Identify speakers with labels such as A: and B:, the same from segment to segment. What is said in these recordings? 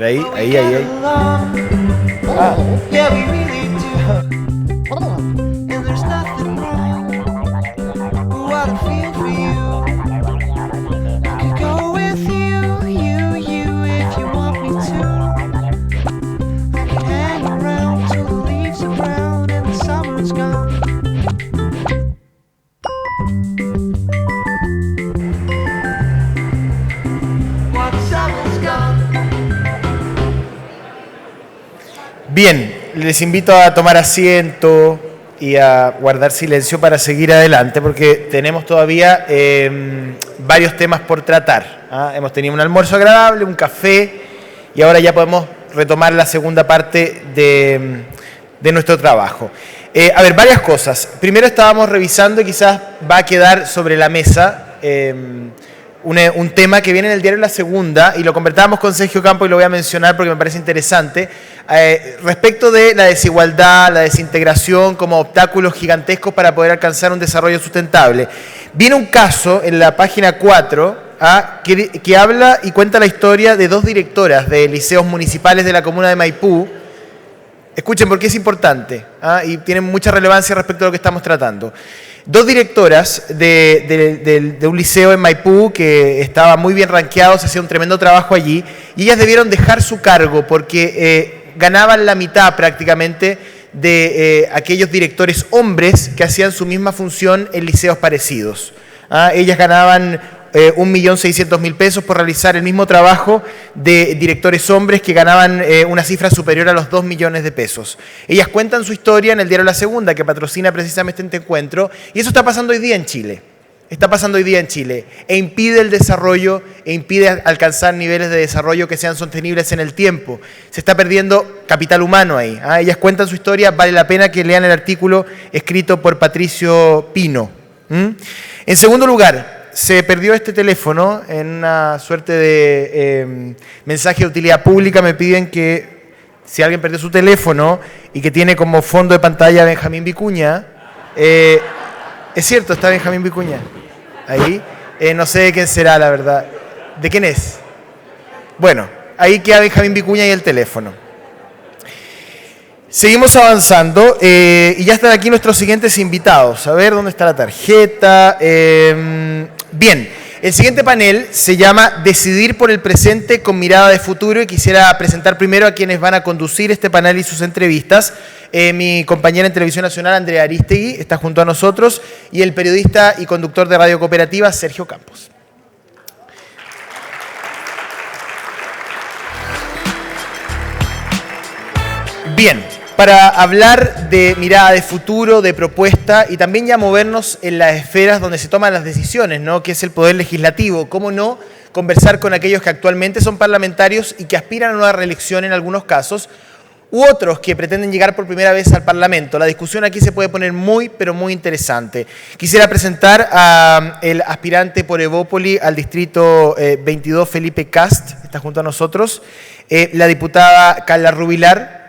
A: Ahí. Bien, les invito a tomar asiento y a guardar silencio para seguir adelante, porque tenemos todavía varios temas por tratar. Hemos tenido un almuerzo agradable, un café, y ahora ya podemos retomar la segunda parte de nuestro trabajo. A ver, varias cosas. Primero estábamos revisando, y quizás va a quedar sobre la mesa, un tema que viene en el diario La Segunda, y lo conversábamos con Sergio Campos, y lo voy a mencionar porque me parece interesante, respecto de la desigualdad, la desintegración como obstáculos gigantescos para poder alcanzar un desarrollo sustentable. Viene un caso en la página 4 que habla y cuenta la historia de dos directoras de liceos municipales de la comuna de Maipú. Escuchen porque es importante y tiene mucha relevancia respecto a lo que estamos tratando. Dos directoras de un liceo en Maipú que estaba muy bien rankeado, se hacía un tremendo trabajo allí, y ellas debieron dejar su cargo porque ganaban la mitad prácticamente de aquellos directores hombres que hacían su misma función en liceos parecidos. Ellas ganaban 1.600.000 pesos por realizar el mismo trabajo de directores hombres que ganaban una cifra superior a los 2 millones de pesos. Ellas cuentan su historia en el diario La Segunda, que patrocina precisamente este encuentro, y eso está pasando hoy día en Chile. Está pasando hoy día en Chile e impide el desarrollo, e impide alcanzar niveles de desarrollo que sean sostenibles en el tiempo. Se está perdiendo capital humano ahí. Ellas cuentan su historia, vale la pena que lean el artículo escrito por Patricio Pino. En segundo lugar, se perdió este teléfono en una suerte de mensaje de utilidad pública. Me piden que si alguien perdió su teléfono y que tiene como fondo de pantalla Benjamín Vicuña, es cierto, está Benjamín Vicuña ahí, no sé de quién será la verdad. ¿De quién es? Bueno, ahí queda Benjamín Vicuña y el teléfono. Seguimos avanzando y ya están aquí nuestros siguientes invitados. A ver, ¿dónde está la tarjeta? Bien, el siguiente panel se llama Decidir por el presente con mirada de futuro, y quisiera presentar primero a quienes van a conducir este panel y sus entrevistas. Mi compañera en Televisión Nacional, Andrea Aristegui, está junto a nosotros, y el periodista y conductor de Radio Cooperativa, Sergio Campos. Bien, para hablar de mirada de futuro, de propuesta, y también ya movernos en las esferas donde se toman las decisiones, ¿no? Que es el Poder Legislativo. ¿Cómo no conversar con aquellos que actualmente son parlamentarios y que aspiran a una reelección en algunos casos, u otros que pretenden llegar por primera vez al Parlamento? La discusión aquí se puede poner muy, pero muy interesante. Quisiera presentar al aspirante por Evópoli al distrito 22, Felipe Cast, está junto a nosotros, la diputada Carla Rubilar,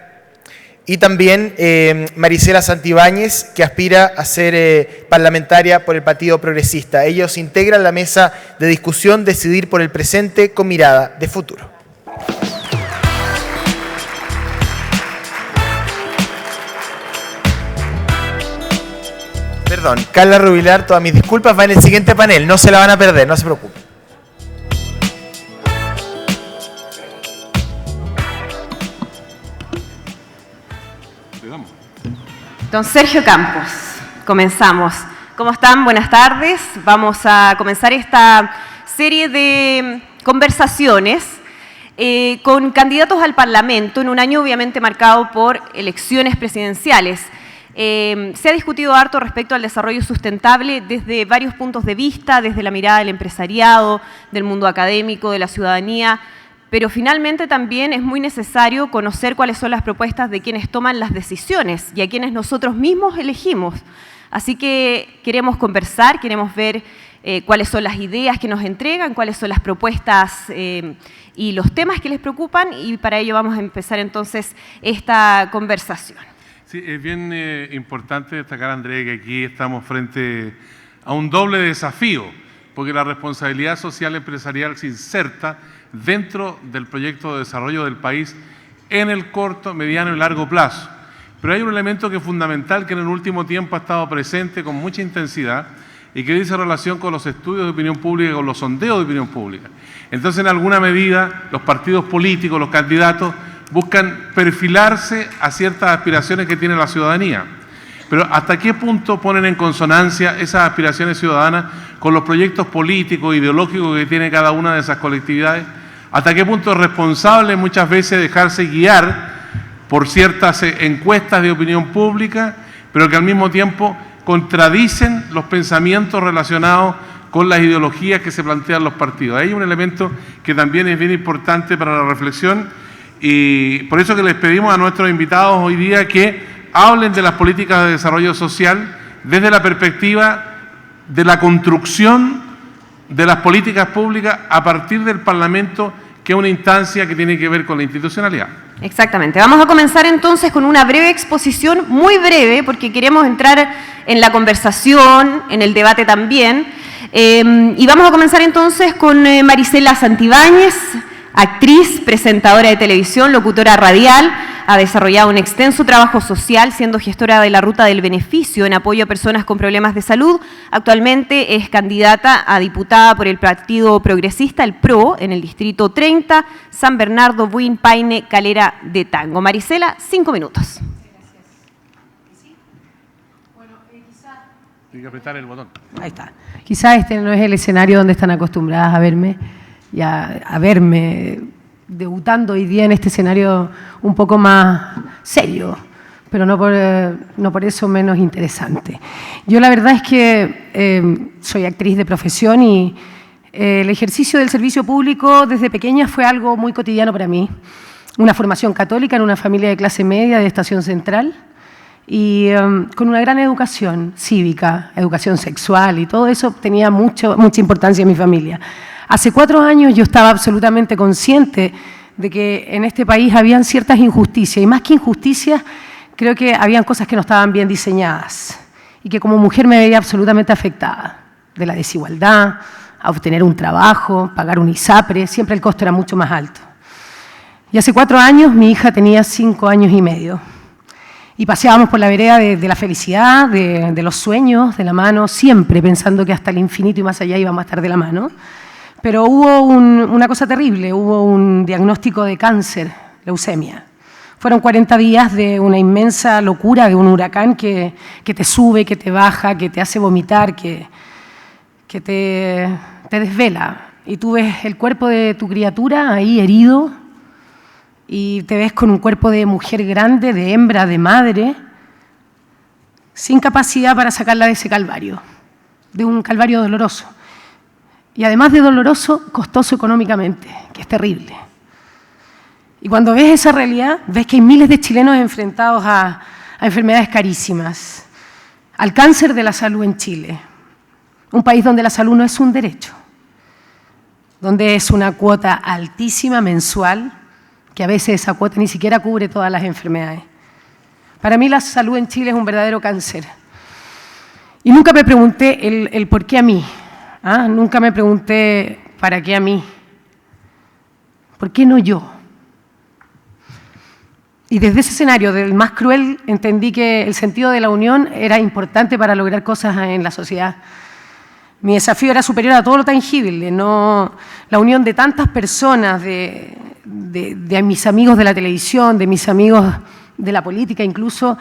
A: y también Marisela Santibáñez, que aspira a ser parlamentaria por el Partido Progresista. Ellos integran la mesa de discusión Decidir por el presente con mirada de futuro. Perdón, Carla Rubilar, todas mis disculpas, va en el siguiente panel, no se la van a perder, no se preocupen.
B: Don Sergio Campos, comenzamos. ¿Cómo están? Buenas tardes. Vamos a comenzar esta serie de conversaciones con candidatos al Parlamento en un año obviamente marcado por elecciones presidenciales. Se ha discutido harto respecto al desarrollo sustentable desde varios puntos de vista, desde la mirada del empresariado, del mundo académico, de la ciudadanía, pero finalmente también es muy necesario conocer cuáles son las propuestas de quienes toman las decisiones y a quienes nosotros mismos elegimos. Así que queremos conversar, queremos ver cuáles son las ideas que nos entregan, cuáles son las propuestas y los temas que les preocupan, y para ello vamos a empezar entonces esta conversación.
C: Sí, es bien importante destacar, Andrea, que aquí estamos frente a un doble desafío, porque la responsabilidad social empresarial se inserta dentro del proyecto de desarrollo del país en el corto, mediano y largo plazo. Pero hay un elemento que es fundamental, que en el último tiempo ha estado presente con mucha intensidad y que dice relación con los estudios de opinión pública y con los sondeos de opinión pública. Entonces, en alguna medida, los partidos políticos, los candidatos, buscan perfilarse a ciertas aspiraciones que tiene la ciudadanía. Pero ¿hasta qué punto ponen en consonancia esas aspiraciones ciudadanas con los proyectos políticos, ideológicos que tiene cada una de esas colectividades? ¿Hasta qué punto es responsable muchas veces dejarse guiar por ciertas encuestas de opinión pública, pero que al mismo tiempo contradicen los pensamientos relacionados con las ideologías que se plantean los partidos? Hay un elemento que también es bien importante para la reflexión, y por eso que les pedimos a nuestros invitados hoy día que hablen de las políticas de desarrollo social desde la perspectiva de la construcción de las políticas públicas a partir del Parlamento, que es una instancia que tiene que ver con la institucionalidad.
B: Exactamente. Vamos a comenzar entonces con una breve exposición, muy breve, porque queremos entrar en la conversación, en el debate también. Y vamos a comenzar entonces con Marisela Santibáñez, actriz, presentadora de televisión, locutora radial. Ha desarrollado un extenso trabajo social, siendo gestora de la Ruta del Beneficio en apoyo a personas con problemas de salud. Actualmente es candidata a diputada por el Partido Progresista, el PRO, en el Distrito 30, San Bernardo, Buin, Paine, Calera de Tango. Marisela, 5 minutos.
C: Tiene que apretar el botón.
D: Ahí está. Quizás este no es el escenario donde están acostumbradas a verme y a verme debutando hoy día en este escenario un poco más serio, pero no por eso menos interesante. Yo la verdad es que soy actriz de profesión y el ejercicio del servicio público desde pequeña fue algo muy cotidiano para mí. Una formación católica en una familia de clase media de Estación Central y con una gran educación cívica, educación sexual y todo eso tenía mucha importancia en mi familia. Hace 4 años yo estaba absolutamente consciente de que en este país habían ciertas injusticias, y más que injusticias, creo que habían cosas que no estaban bien diseñadas, y que como mujer me veía absolutamente afectada, de la desigualdad, a obtener un trabajo, pagar un ISAPRE, siempre el costo era mucho más alto. Y hace 4 años mi hija tenía 5 años y medio, y paseábamos por la vereda de la felicidad, de los sueños, de la mano, siempre pensando que hasta el infinito y más allá íbamos a estar de la mano. Pero hubo una cosa terrible, hubo un diagnóstico de cáncer, leucemia. Fueron 40 días de una inmensa locura, de un huracán que te sube, que te baja, que te hace vomitar, que te desvela. Y tú ves el cuerpo de tu criatura ahí herido y te ves con un cuerpo de mujer grande, de hembra, de madre, sin capacidad para sacarla de ese calvario, de un calvario doloroso. Y además de doloroso, costoso económicamente, que es terrible. Y cuando ves esa realidad, ves que hay miles de chilenos enfrentados a enfermedades carísimas, al cáncer de la salud en Chile, un país donde la salud no es un derecho, donde es una cuota altísima mensual, que a veces esa cuota ni siquiera cubre todas las enfermedades. Para mí la salud en Chile es un verdadero cáncer. Y nunca me pregunté el por qué a mí. Nunca me pregunté para qué a mí. ¿Por qué no yo? Y desde ese escenario, del más cruel, entendí que el sentido de la unión era importante para lograr cosas en la sociedad. Mi desafío era superior a todo lo tangible, no la unión de tantas personas, de mis amigos de la televisión, de mis amigos de la política incluso,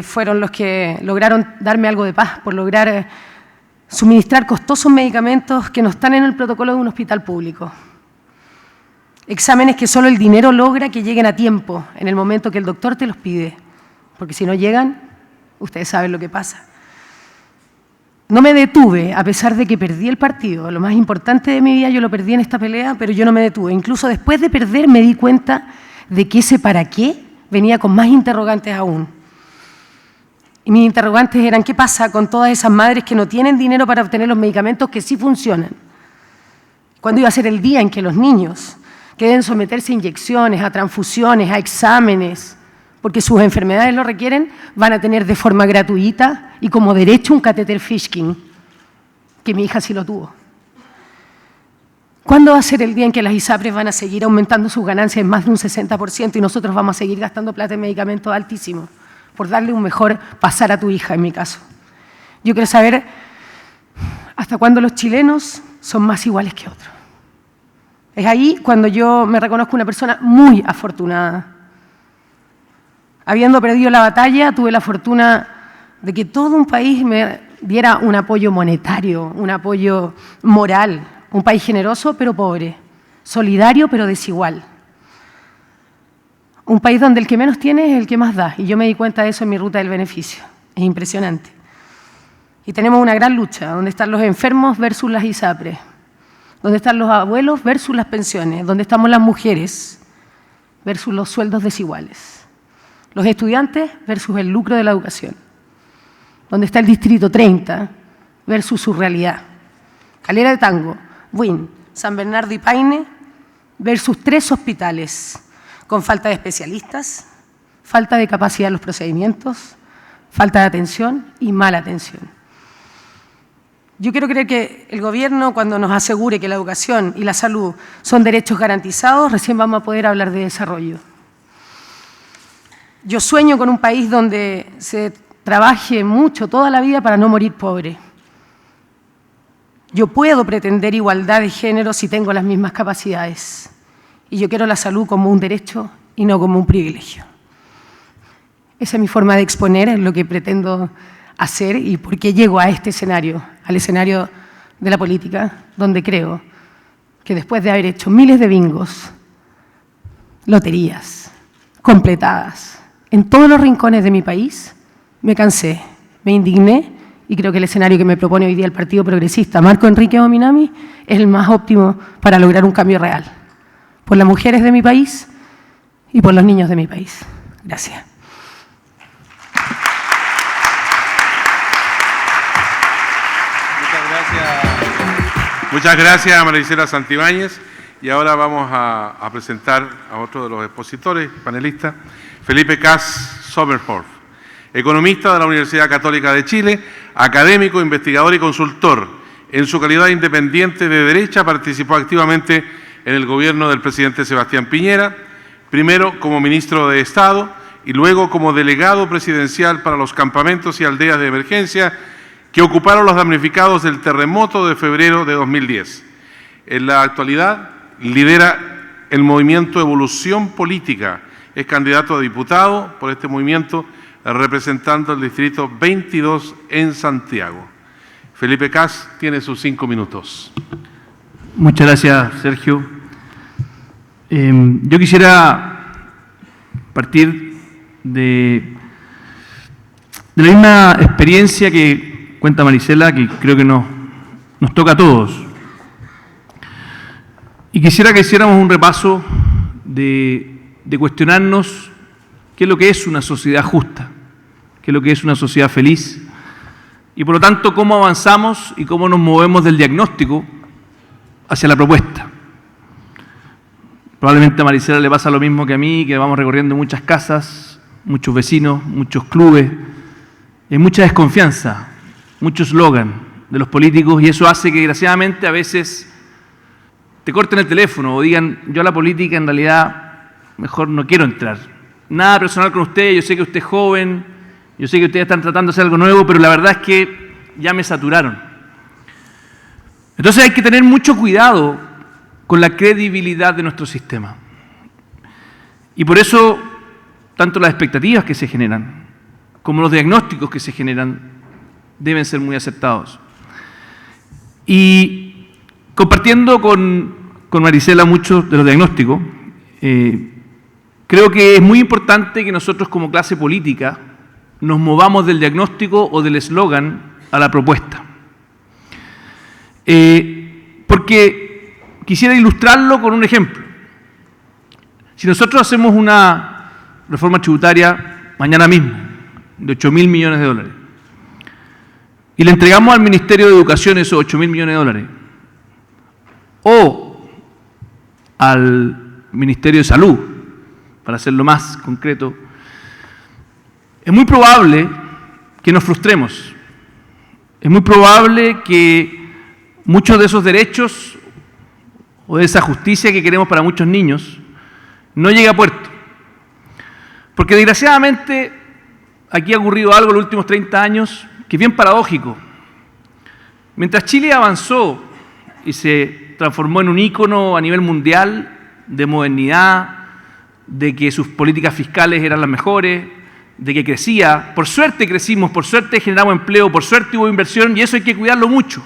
D: fueron los que lograron darme algo de paz, por lograr suministrar costosos medicamentos que no están en el protocolo de un hospital público. Exámenes que solo el dinero logra que lleguen a tiempo, en el momento que el doctor te los pide, porque si no llegan, ustedes saben lo que pasa. no me detuve, a pesar de que perdí el partido. Lo más importante de mi vida yo lo perdí en esta pelea, pero yo no me detuve. Incluso después de perder me di cuenta de que ese para qué venía con más interrogantes aún. Y mis interrogantes eran: ¿qué pasa con todas esas madres que no tienen dinero para obtener los medicamentos que sí funcionan? ¿Cuándo iba a ser el día en que los niños que deben someterse a inyecciones, a transfusiones, a exámenes, porque sus enfermedades lo requieren, van a tener de forma gratuita y como derecho un catéter Fishkin, que mi hija sí lo tuvo? ¿Cuándo va a ser el día en que las ISAPRES van a seguir aumentando sus ganancias en más de un 60% y nosotros vamos a seguir gastando plata en medicamentos altísimos por darle un mejor pasar a tu hija, en mi caso? Yo quiero saber hasta cuándo los chilenos son más iguales que otros. Es ahí cuando yo me reconozco una persona muy afortunada. Habiendo perdido la batalla, tuve la fortuna de que todo un país me diera un apoyo monetario, un apoyo moral, un país generoso pero pobre, solidario pero desigual. Un país donde el que menos tiene es el que más da, y yo me di cuenta de eso en mi ruta del beneficio. Es impresionante. Y tenemos una gran lucha, donde están los enfermos versus las ISAPRES, donde están los abuelos versus las pensiones, donde estamos las mujeres versus los sueldos desiguales, los estudiantes versus el lucro de la educación, donde está el Distrito 30 versus su realidad, Calera de Tango, Buin, San Bernardo y Paine versus 3 hospitales con falta de especialistas, falta de capacidad en los procedimientos, falta de atención y mala atención. Yo quiero creer que el gobierno, cuando nos asegure que la educación y la salud son derechos garantizados, recién vamos a poder hablar de desarrollo. Yo sueño con un país donde se trabaje mucho toda la vida para no morir pobre. Yo puedo pretender igualdad de género si tengo las mismas capacidades. Y yo quiero la salud como un derecho y no como un privilegio. Esa es mi forma de exponer, es lo que pretendo hacer y por qué llego a este escenario, al escenario de la política, donde creo que después de haber hecho miles de bingos, loterías, completadas, en todos los rincones de mi país, me cansé, me indigné y creo que el escenario que me propone hoy día el Partido Progresista, Marco Enrique Ominami, es el más óptimo para lograr un cambio real, por las mujeres de mi país y por los niños de mi país. Gracias.
C: Muchas gracias, Marisela Santibáñez. Y ahora vamos a presentar a otro de los expositores, panelistas, Felipe Kass Sommerhoff, economista de la Universidad Católica de Chile, académico, investigador y consultor. En su calidad de independiente de derecha, participó activamente en el gobierno del presidente Sebastián Piñera, primero como ministro de Estado y luego como delegado presidencial para los campamentos y aldeas de emergencia que ocuparon los damnificados del terremoto de febrero de 2010. En la actualidad lidera el movimiento Evolución Política. Es candidato a diputado por este movimiento, representando el distrito 22 en Santiago. Felipe Kass tiene sus 5 minutos.
E: Muchas gracias, Sergio. Yo quisiera partir de la misma experiencia que cuenta Marisela, que creo que nos toca a todos. Y quisiera que hiciéramos un repaso de cuestionarnos qué es lo que es una sociedad justa, qué es lo que es una sociedad feliz, y por lo tanto cómo avanzamos y cómo nos movemos del diagnóstico hacia la propuesta. Probablemente a Marisela le pasa lo mismo que a mí, que vamos recorriendo muchas casas, muchos vecinos, muchos clubes, hay mucha desconfianza, mucho eslogan de los políticos, y eso hace que desgraciadamente a veces te corten el teléfono o digan: yo a la política en realidad mejor no quiero entrar. Nada personal con usted, yo sé que usted es joven, yo sé que ustedes están tratando de hacer algo nuevo, pero la verdad es que ya me saturaron. Entonces hay que tener mucho cuidado con la credibilidad de nuestro sistema. Y por eso, tanto las expectativas que se generan como los diagnósticos que se generan deben ser muy acertados. Y compartiendo con Marisela muchos de los diagnósticos, creo que es muy importante que nosotros como clase política nos movamos del diagnóstico o del eslogan a la propuesta. porque quisiera ilustrarlo con un ejemplo. Si nosotros hacemos una reforma tributaria mañana mismo, de 8.000 millones de dólares, y le entregamos al Ministerio de Educación esos 8.000 millones de dólares, o al Ministerio de Salud, para hacerlo más concreto, es muy probable que nos frustremos. Es muy probable que muchos de esos derechos o de esa justicia que queremos para muchos niños no llegue a puerto. Porque desgraciadamente aquí ha ocurrido algo en los últimos 30 años que es bien paradójico. Mientras Chile avanzó y se transformó en un ícono a nivel mundial de modernidad, de que sus políticas fiscales eran las mejores, de que crecía, por suerte crecimos, por suerte generamos empleo, por suerte hubo inversión y eso hay que cuidarlo mucho.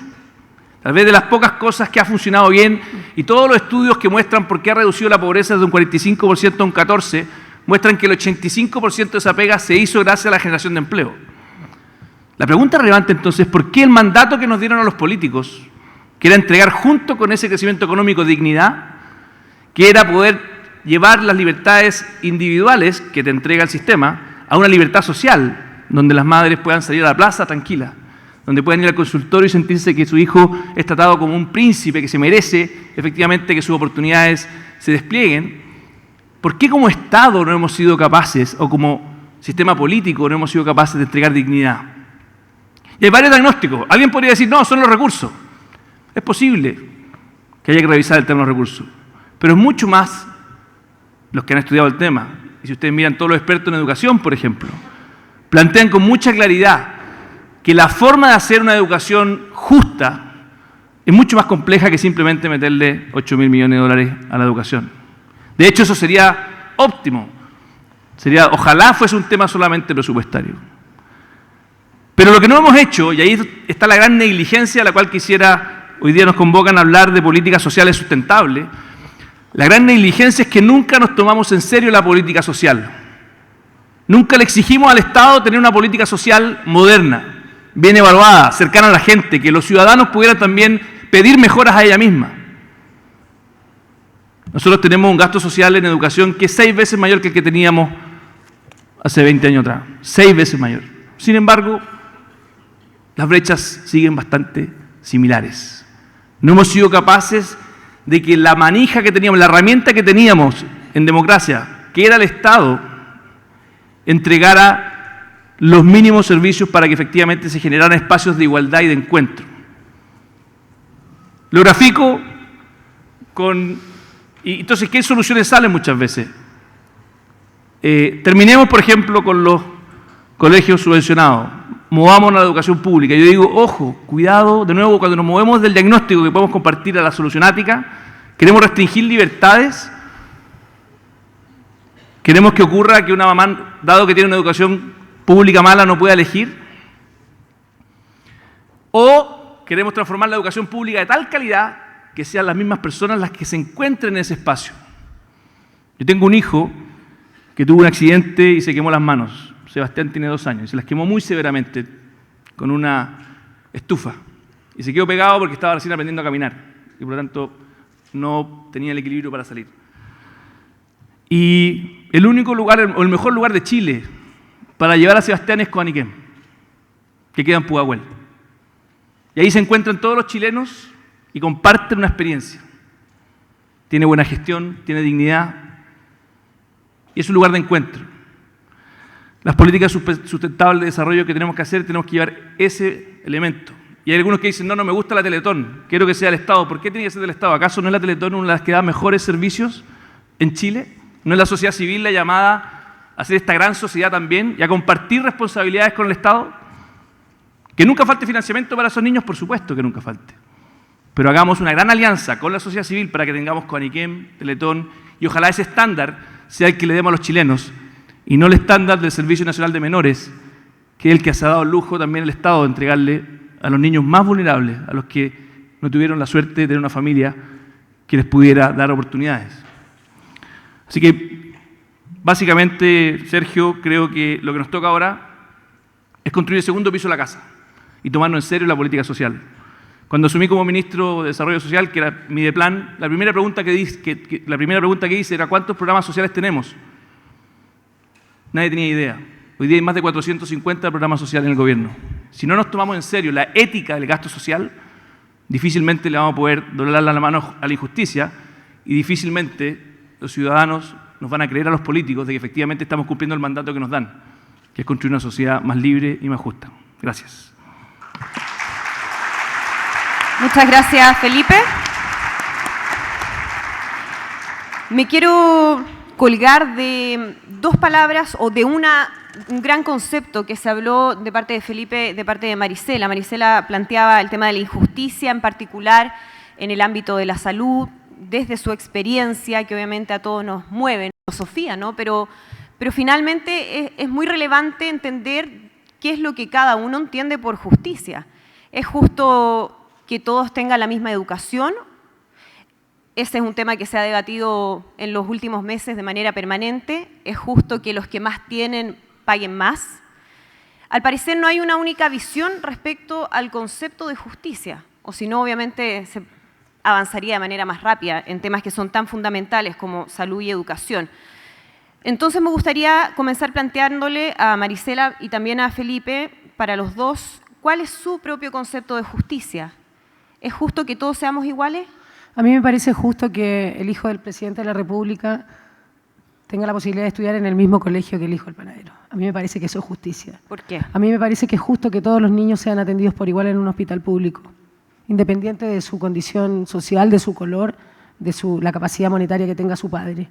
E: Tal vez de las pocas cosas que ha funcionado bien y todos los estudios que muestran por qué ha reducido la pobreza desde un 45% a un 14%, muestran que el 85% de esa pega se hizo gracias a la generación de empleo. La pregunta relevante entonces es ¿por qué el mandato que nos dieron a los políticos, que era entregar junto con ese crecimiento económico dignidad, que era poder llevar las libertades individuales que te entrega el sistema a una libertad social, donde las madres puedan salir a la plaza tranquilas, donde puedan ir al consultorio y sentirse que su hijo es tratado como un príncipe que se merece efectivamente que sus oportunidades se desplieguen? ¿Por qué como Estado no hemos sido capaces, o como sistema político no hemos sido capaces de entregar dignidad? Y hay varios diagnósticos. Alguien podría decir, no, son los recursos. Es posible que haya que revisar el tema de los recursos, pero es mucho más los que han estudiado el tema. Y si ustedes miran todos los expertos en educación, por ejemplo, plantean con mucha claridad que la forma de hacer una educación justa es mucho más compleja que simplemente meterle 8.000 millones de dólares a la educación. De hecho, eso sería óptimo. Ojalá fuese un tema solamente presupuestario. Pero lo que no hemos hecho, y ahí está la gran negligencia a la cual hoy día nos convocan a hablar de políticas sociales sustentables, la gran negligencia es que nunca nos tomamos en serio la política social. Nunca le exigimos al Estado tener una política social moderna, bien evaluada, cercana a la gente, que los ciudadanos pudieran también pedir mejoras a ella misma. Nosotros tenemos un gasto social en educación que es 6 veces mayor que el que teníamos hace 20 años atrás. 6 veces mayor. Sin embargo, las brechas siguen bastante similares. No hemos sido capaces de que la manija que teníamos, la herramienta que teníamos en democracia, que era el Estado, entregara los mínimos servicios para que efectivamente se generaran espacios de igualdad y de encuentro. Lo grafico y entonces, ¿qué soluciones salen muchas veces? Terminemos, por ejemplo, con los colegios subvencionados. Movamos a la educación pública. Yo digo, ojo, cuidado, de nuevo, cuando nos movemos del diagnóstico que podemos compartir a la solucionática, queremos restringir libertades, queremos que ocurra que una mamá, dado que tiene una educación pública mala, no pueda elegir, o queremos transformar la educación pública de tal calidad que sean las mismas personas las que se encuentren en ese espacio. Yo tengo un hijo que tuvo un accidente y se quemó las manos. Sebastián tiene 2 años y se las quemó muy severamente con una estufa. Y se quedó pegado porque estaba recién aprendiendo a caminar y por lo tanto no tenía el equilibrio para salir. Y el único lugar, o el mejor lugar de Chile para llevar a Sebastián es Coaniquén, que queda en Pudahuel. Y ahí se encuentran todos los chilenos y comparten una experiencia. Tiene buena gestión, tiene dignidad y es un lugar de encuentro. Las políticas sustentables de desarrollo que tenemos que hacer, tenemos que llevar ese elemento. Y hay algunos que dicen, no me gusta la Teletón, quiero que sea el Estado. ¿Por qué tiene que ser del Estado? ¿Acaso no es la Teletón una de las que da mejores servicios en Chile? ¿No es la sociedad civil la llamada a hacer esta gran sociedad también y a compartir responsabilidades con el Estado? Que nunca falte financiamiento para esos niños, por supuesto que nunca falte. Pero hagamos una gran alianza con la sociedad civil para que tengamos Coaniquén, Teletón, y ojalá ese estándar sea el que le demos a los chilenos, y no el estándar del Servicio Nacional de Menores, que es el que se ha dado el lujo también el Estado de entregarle a los niños más vulnerables, a los que no tuvieron la suerte de tener una familia que les pudiera dar oportunidades. Así que, básicamente, Sergio, creo que lo que nos toca ahora es construir el segundo piso de la casa y tomarnos en serio la política social. Cuando asumí como ministro de Desarrollo Social, que era mi plan, la primera pregunta que hice era ¿cuántos programas sociales tenemos? Nadie tenía idea. Hoy día hay más de 450 programas sociales en el gobierno. Si no nos tomamos en serio la ética del gasto social, difícilmente le vamos a poder doblar la mano a la injusticia y difícilmente los ciudadanos nos van a creer a los políticos de que efectivamente estamos cumpliendo el mandato que nos dan, que es construir una sociedad más libre y más justa. Gracias.
B: Muchas gracias, Felipe. Me quiero colgar de dos palabras o de un gran concepto que se habló de parte de Felipe, de parte de Marisela. Marisela planteaba el tema de la injusticia, en particular en el ámbito de la salud, desde su experiencia, que obviamente a todos nos mueve, filosofía, ¿no? Pero finalmente es muy relevante entender qué es lo que cada uno entiende por justicia. ¿Es justo que todos tengan la misma educación? Ese es un tema que se ha debatido en los últimos meses de manera permanente. ¿Es justo que los que más tienen paguen más? Al parecer no hay una única visión respecto al concepto de justicia, o si no, obviamente se avanzaría de manera más rápida en temas que son tan fundamentales como salud y educación. Entonces me gustaría comenzar planteándole a Marisela y también a Felipe, para los dos, ¿cuál es su propio concepto de justicia? ¿Es justo que todos seamos iguales?
D: A mí me parece justo que el hijo del presidente de la República tenga la posibilidad de estudiar en el mismo colegio que el hijo del panadero. A mí me parece que eso es justicia.
B: ¿Por qué?
D: A mí me parece que es justo que todos los niños sean atendidos por igual en un hospital público, independiente de su condición social, de su color, de la capacidad monetaria que tenga su padre.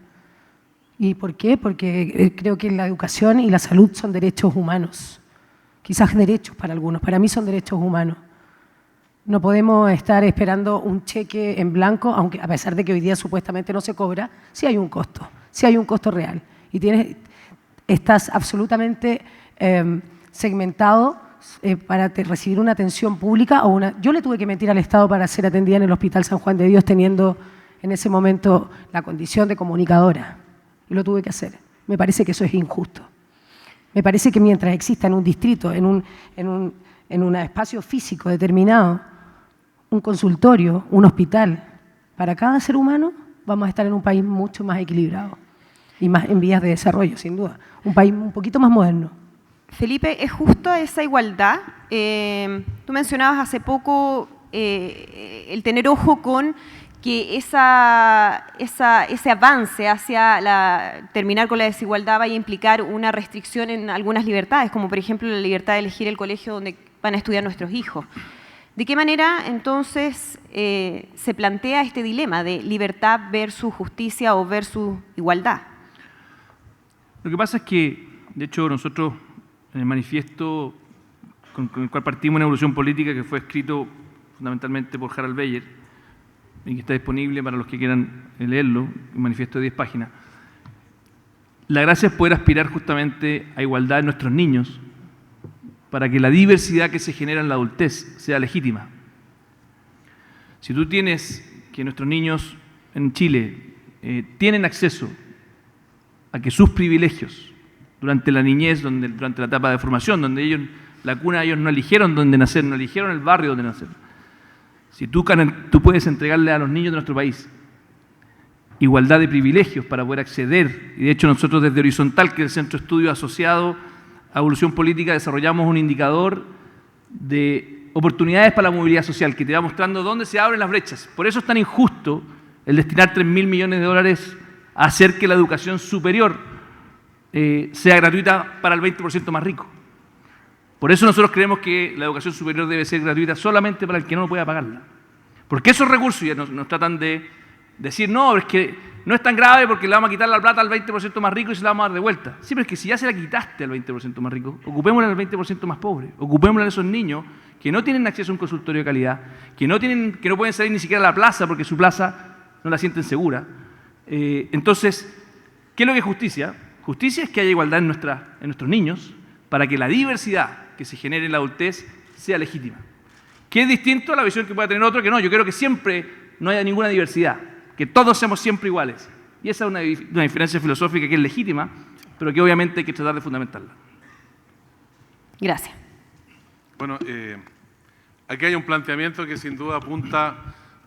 D: ¿Y por qué? Porque creo que la educación y la salud son derechos humanos. Quizás derechos para algunos, para mí son derechos humanos. No podemos estar esperando un cheque en blanco, aunque a pesar de que hoy día supuestamente no se cobra, sí hay un costo real. Y estás absolutamente segmentado para recibir una atención pública. Yo le tuve que mentir al Estado para ser atendida en el Hospital San Juan de Dios, teniendo en ese momento la condición de comunicadora. Y lo tuve que hacer. Me parece que eso es injusto. Me parece que mientras exista en un distrito, en un espacio físico determinado, un consultorio, un hospital, para cada ser humano, vamos a estar en un país mucho más equilibrado y más en vías de desarrollo, sin duda. Un país un poquito más moderno.
B: Felipe, ¿es justa esa igualdad? Tú mencionabas hace poco el tener ojo con que ese avance hacia terminar con la desigualdad vaya a implicar una restricción en algunas libertades, como por ejemplo la libertad de elegir el colegio donde van a estudiar nuestros hijos. ¿De qué manera entonces se plantea este dilema de libertad versus justicia o versus igualdad?
E: Lo que pasa es que, de hecho, nosotros en el manifiesto con el cual partimos una evolución política que fue escrito fundamentalmente por Harald Beyer, y que está disponible para los que quieran leerlo, un manifiesto de 10 páginas. La gracia es poder aspirar justamente a igualdad en nuestros niños para que la diversidad que se genera en la adultez sea legítima. Si tú tienes que nuestros niños en Chile tienen acceso a que sus privilegios durante la niñez, durante la etapa de formación, donde la cuna ellos no eligieron dónde nacer, no eligieron el barrio donde nacer. Si tú puedes entregarle a los niños de nuestro país igualdad de privilegios para poder acceder, y de hecho nosotros desde Horizontal, que es el Centro de Estudios asociado a Evolución Política, desarrollamos un indicador de oportunidades para la movilidad social que te va mostrando dónde se abren las brechas. Por eso es tan injusto el destinar 3.000 millones de dólares a hacer que la educación superior sea gratuita para el 20% más rico. Por eso nosotros creemos que la educación superior debe ser gratuita solamente para el que no pueda pagarla. Porque esos recursos ya nos tratan de decir, no, es que no es tan grave porque le vamos a quitar la plata al 20% más rico y se la vamos a dar de vuelta. Sí, pero es que si ya se la quitaste al 20% más rico, ocupémosla al 20% más pobre. Ocupémosla a esos niños que no tienen acceso a un consultorio de calidad, que no pueden salir ni siquiera a la plaza porque su plaza no la sienten segura. Entonces, ¿qué es lo que es justicia? Justicia es que haya igualdad en nuestros niños para que la diversidad que se genere en la adultez sea legítima. Que es distinto a la visión que pueda tener otro, que no, yo quiero que siempre no haya ninguna diversidad, que todos seamos siempre iguales. Y esa es una diferencia filosófica que es legítima, pero que obviamente hay que tratar de fundamentarla.
B: Gracias.
C: Bueno, aquí hay un planteamiento que sin duda apunta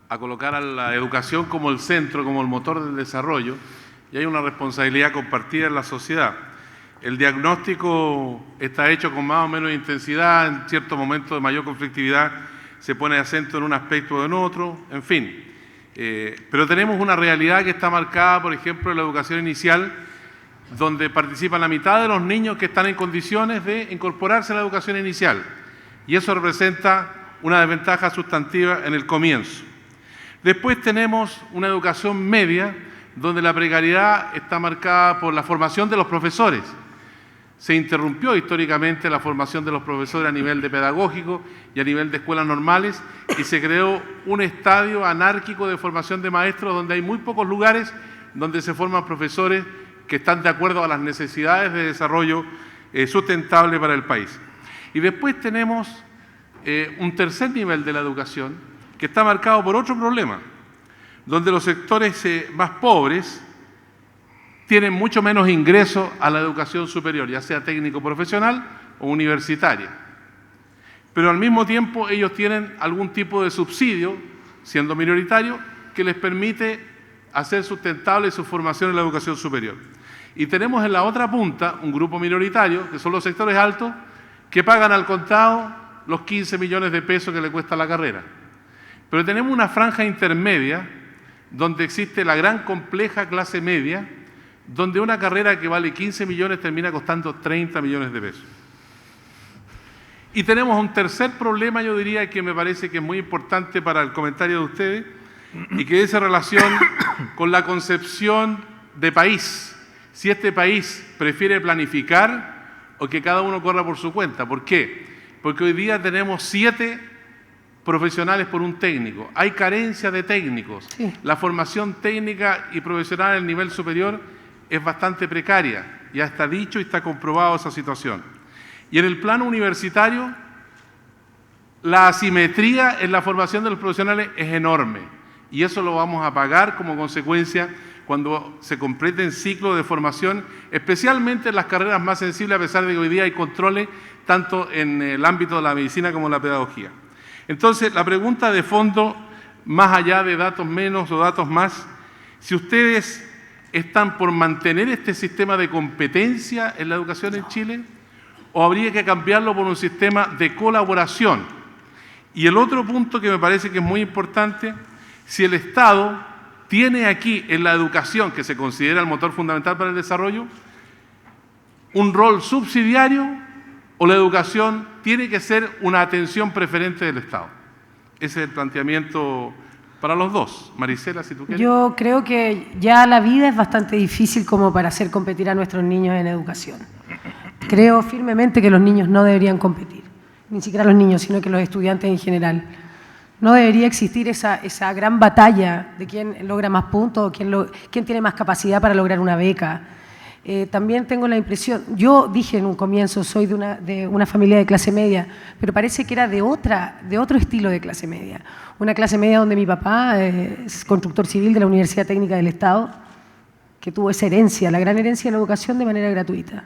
C: a colocar a la educación como el centro, como el motor del desarrollo, y hay una responsabilidad compartida en la sociedad. El diagnóstico está hecho con más o menos intensidad, en ciertos momentos de mayor conflictividad se pone acento en un aspecto o en otro, en fin. Pero tenemos una realidad que está marcada, por ejemplo, en la educación inicial, donde participan la mitad de los niños que están en condiciones de incorporarse a la educación inicial. Y eso representa una desventaja sustantiva en el comienzo. Después tenemos una educación media, donde la precariedad está marcada por la formación de los profesores. Se interrumpió históricamente la formación de los profesores a nivel de pedagógico y a nivel de escuelas normales y se creó un estadio anárquico de formación de maestros donde hay muy pocos lugares donde se forman profesores que están de acuerdo a las necesidades de desarrollo sustentable para el país. Y después tenemos un tercer nivel de la educación que está marcado por otro problema, donde los sectores más pobres tienen mucho menos ingreso a la educación superior, ya sea técnico profesional o universitaria. Pero al mismo tiempo ellos tienen algún tipo de subsidio, siendo minoritario, que les permite hacer sustentable su formación en la educación superior. Y tenemos en la otra punta un grupo minoritario, que son los sectores altos, que pagan al contado los 15 millones de pesos que le cuesta la carrera. Pero tenemos una franja intermedia, donde existe la gran compleja clase media, donde una carrera que vale 15 millones termina costando 30 millones de pesos. Y tenemos un tercer problema, yo diría, que me parece que es muy importante para el comentario de ustedes, y que es en relación con la concepción de país. Si este país prefiere planificar o que cada uno corra por su cuenta. ¿Por qué? Porque hoy día tenemos 7 profesionales por un técnico. Hay carencia de técnicos. Sí. La formación técnica y profesional en el nivel superior es bastante precaria. Ya está dicho y está comprobado esa situación. Y en el plano universitario, la asimetría en la formación de los profesionales es enorme. Y eso lo vamos a pagar como consecuencia cuando se completen ciclos de formación, especialmente en las carreras más sensibles, a pesar de que hoy día hay controles tanto en el ámbito de la medicina como en la pedagogía. Entonces, la pregunta de fondo, más allá de datos menos o datos más, si ustedes están por mantener este sistema de competencia en la educación en Chile, o habría que cambiarlo por un sistema de colaboración. Y el otro punto que me parece que es muy importante, si el Estado tiene aquí en la educación, que se considera el motor fundamental para el desarrollo, un rol subsidiario, o la educación tiene que ser una atención preferente del Estado. Ese es el planteamiento para los dos. Marisela, si tú quieres.
D: Yo creo que ya la vida es bastante difícil como para hacer competir a nuestros niños en educación. Creo firmemente que los niños no deberían competir, ni siquiera los niños, sino que los estudiantes en general. No debería existir esa gran batalla de quién logra más puntos, quién tiene más capacidad para lograr una beca. También tengo la impresión, yo dije en un comienzo, soy de una familia de clase media, pero parece que era de otro estilo de clase media. Una clase media donde mi papá es constructor civil de la Universidad Técnica del Estado, que tuvo esa herencia, la gran herencia de la educación de manera gratuita.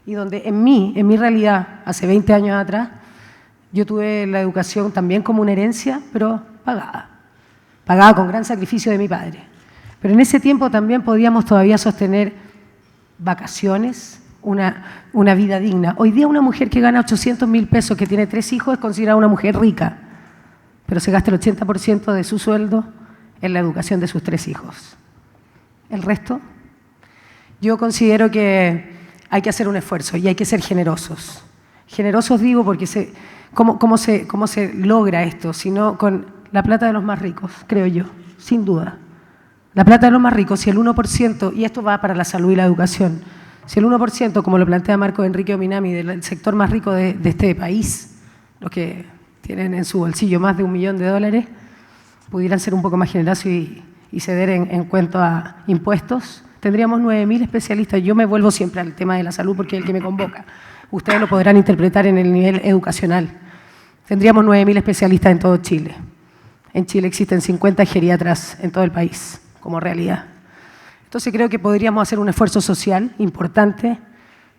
D: Y donde en mi realidad, hace 20 años atrás, yo tuve la educación también como una herencia, pero pagada con gran sacrificio de mi padre. Pero en ese tiempo también podíamos todavía sostener vacaciones, una vida digna. Hoy día una mujer que gana 800.000 pesos, que tiene 3 hijos, es considerada una mujer rica, pero se gasta el 80% de su sueldo en la educación de sus 3 hijos. El resto, yo considero que hay que hacer un esfuerzo y hay que ser generosos. Generosos digo porque ¿cómo se logra esto? Sino con la plata de los más ricos, creo yo, sin duda. La plata de los más ricos, si el 1%, y esto va para la salud y la educación, si el 1%, como lo plantea Marco Enrique Ominami, del sector más rico de este país, los que tienen en su bolsillo más de $1 millón, pudieran ser un poco más generosos y ceder en cuanto a impuestos, tendríamos 9.000 especialistas. Yo me vuelvo siempre al tema de la salud porque es el que me convoca. Ustedes lo podrán interpretar en el nivel educacional. Tendríamos 9.000 especialistas en todo Chile. En Chile existen 50 geriatras en todo el país, como realidad. Entonces creo que podríamos hacer un esfuerzo social importante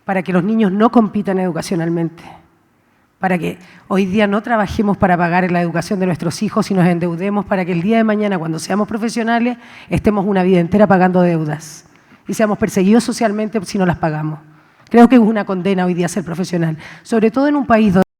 D: para que los niños no compitan educacionalmente. para que hoy día no trabajemos para pagar la educación de nuestros hijos y nos endeudemos para que el día de mañana, cuando seamos profesionales, estemos una vida entera pagando deudas y seamos perseguidos socialmente si no las pagamos. Creo que es una condena hoy día ser profesional, sobre todo en un país donde